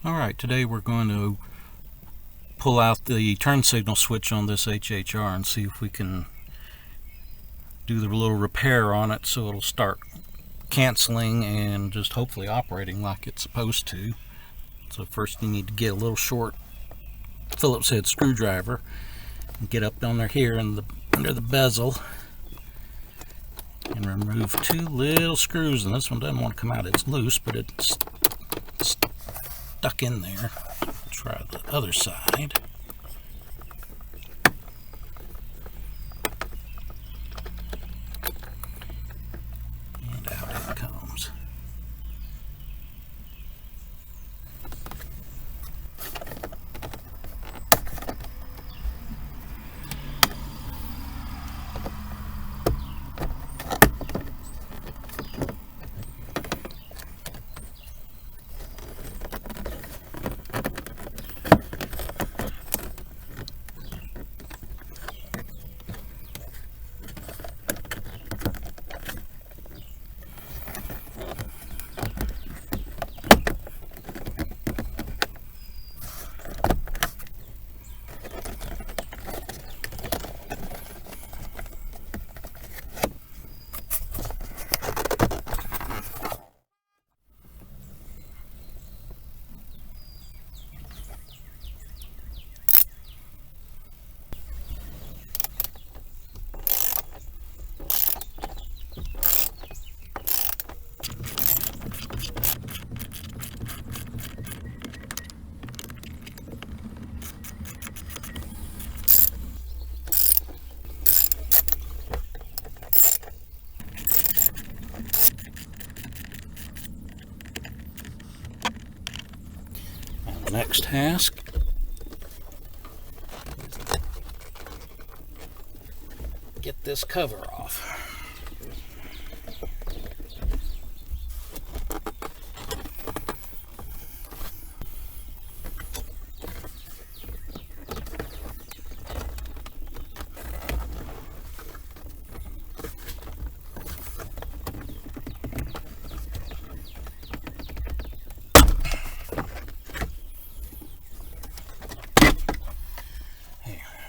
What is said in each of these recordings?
Alright, today we're going to pull out the turn signal switch on this HHR and see if we can do the little repair on it so it'll start canceling and just hopefully operating like it's supposed to. So first you need to get a little short Phillips head screwdriver and get up under here in under the bezel and remove two little screws, and this one doesn't want to come out. It's loose, but it's stuck in there. Try the other side. And out it comes. Next task, get this cover off.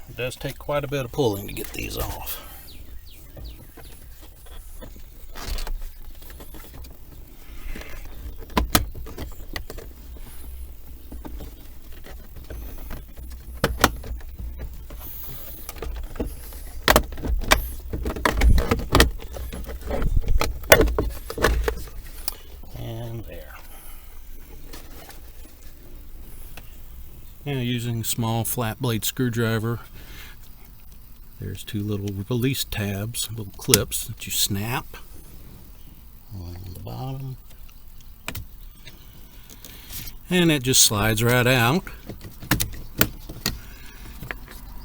It does take quite a bit of pulling to get these off. And there. Now, using a small flat blade screwdriver, there's two little release tabs, little clips that you snap on the bottom, and it just slides right out.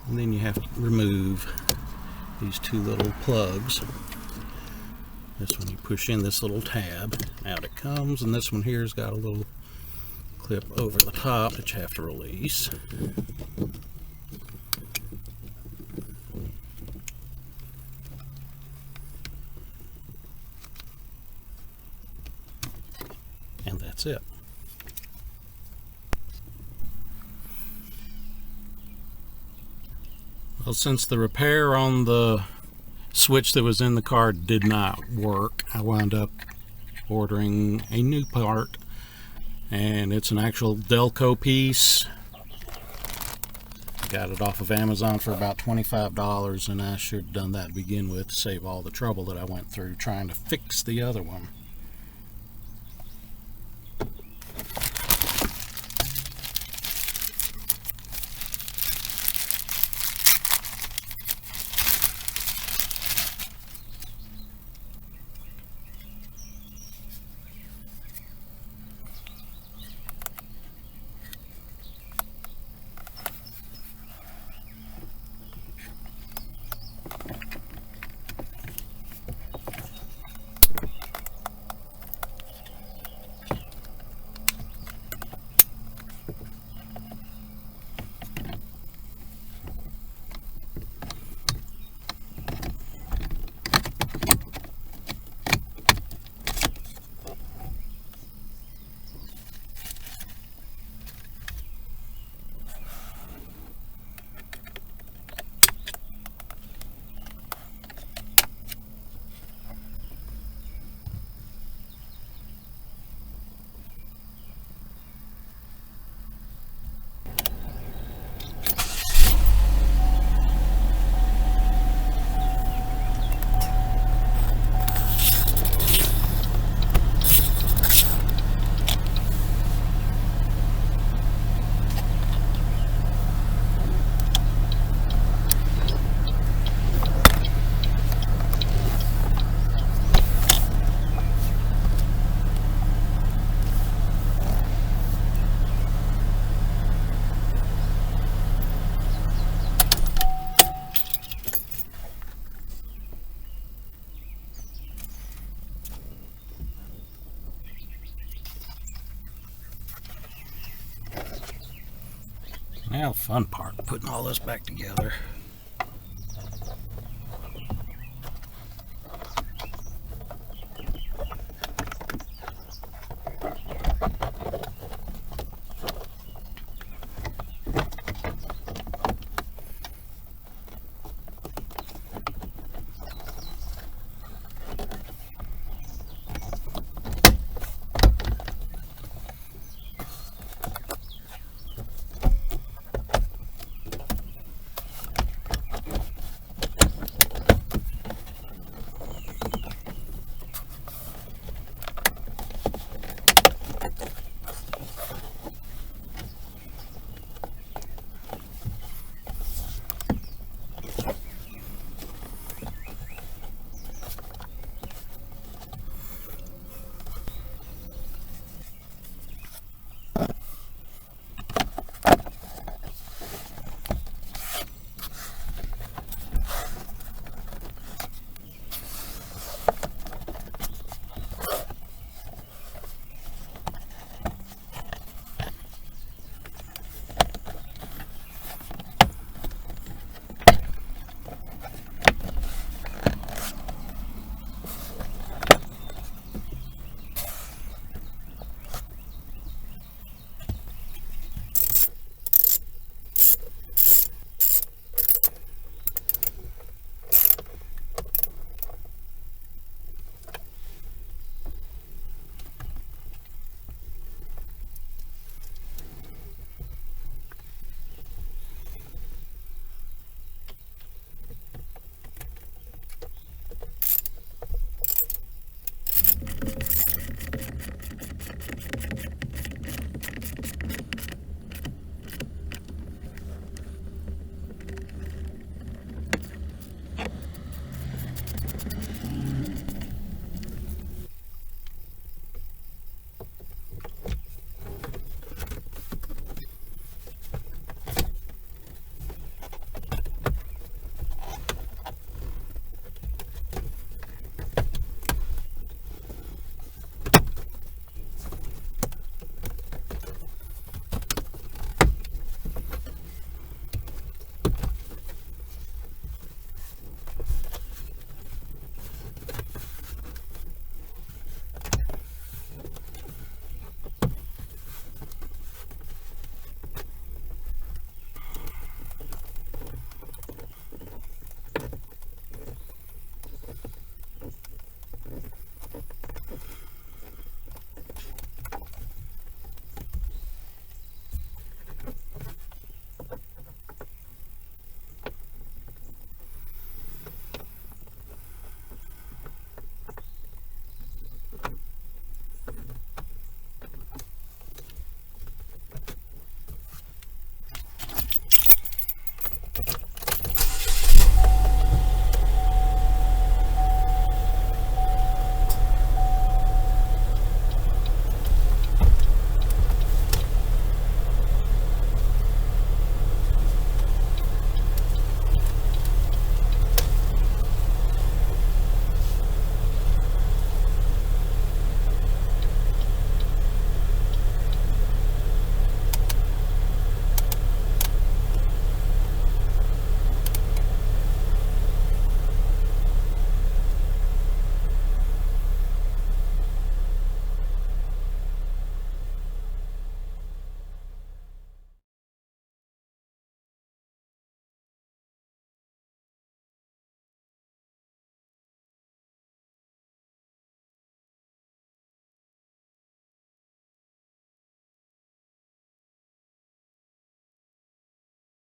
And then you have to remove these two little plugs. This one you push in this little tab, out it comes, and this one here's got a little clip over the top that you have to release. And that's it. Well, since the repair on the switch that was in the car did not work, I wound up ordering a new part, and it's an actual Delco piece. Got it off of Amazon for about $25, and I should have done that to begin with to save all the trouble that I went through trying to fix the other one. Now the fun part, putting all this back together.